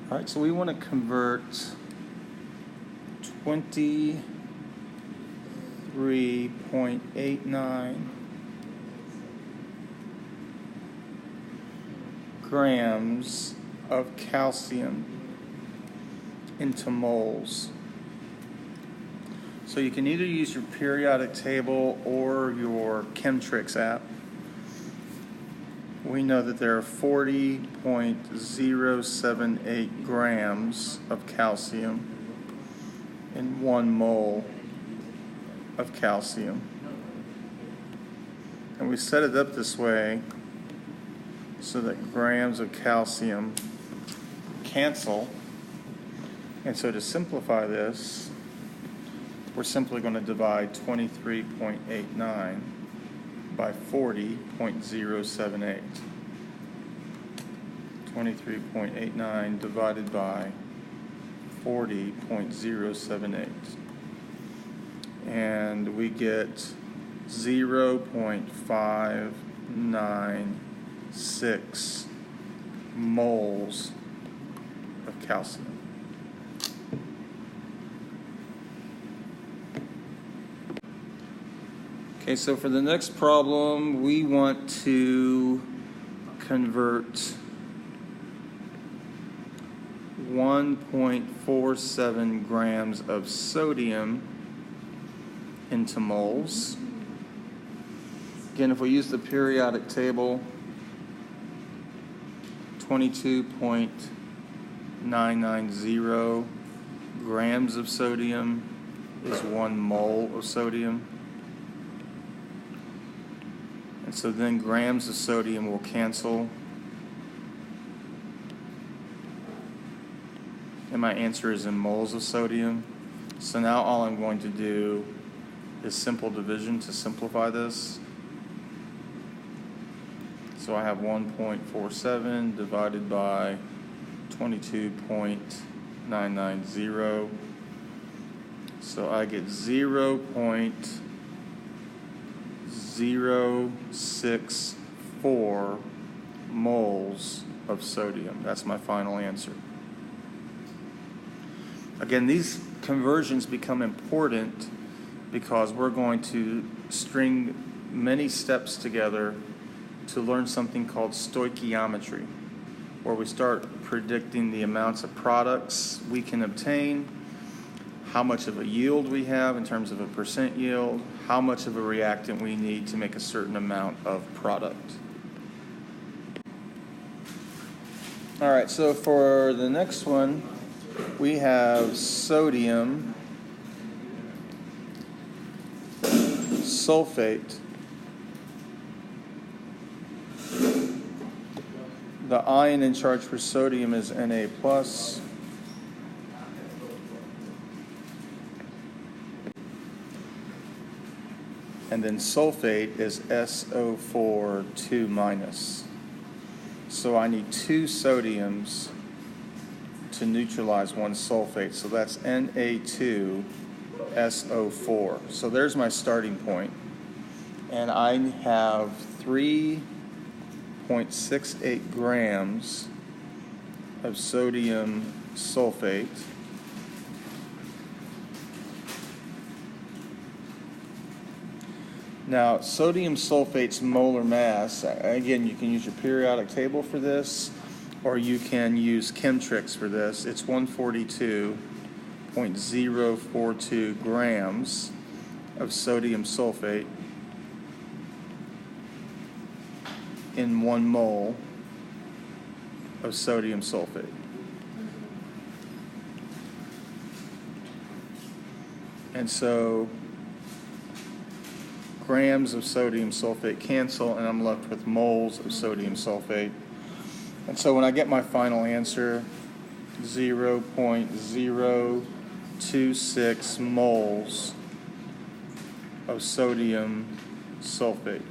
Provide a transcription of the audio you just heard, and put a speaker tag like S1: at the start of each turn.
S1: All right, so we want to convert 23.89 grams of calcium into moles. So you can either use your periodic table or your Chemtrix app. We know that there are 40.078 grams of calcium in 1 mole of calcium. And we set it up this way so that grams of calcium cancel. And so to simplify this, we're simply going to divide 23.89 by 40.078. 23.89 divided by 40.078. And we get 0.596 moles of calcium. Okay, so for the next problem, we want to convert 1.47 grams of sodium into moles. Again, if we use the periodic table, 22.990 grams of sodium is 1 mole of sodium. And so then grams of sodium will cancel. And my answer is in moles of sodium. So now all I'm going to do is simple division to simplify this. So I have 1.47 divided by 22.990. So I get 0.064 moles of sodium. That's my final answer. Again, these conversions become important because we're going to string many steps together to learn something called stoichiometry, where we start predicting the amounts of products we can obtain, how much of a yield we have in terms of a percent yield, how much of a reactant we need to make a certain amount of product. All right, so for the next one, we have sodium sulfate. The ion in charge for sodium is Na+. And then sulfate is SO4 2-. So I need 2 sodiums to neutralize 1 sulfate. So that's Na2SO4. So there's my starting point. And I have 3.68 grams of sodium sulfate. Now, sodium sulfate's molar mass, again, you can use your periodic table for this, or you can use Chemtrix for this. It's 142.042 grams of sodium sulfate in 1 mole of sodium sulfate. And so grams of sodium sulfate cancel, and I'm left with moles of sodium sulfate. And so when I get my final answer, 0.026 moles of sodium sulfate.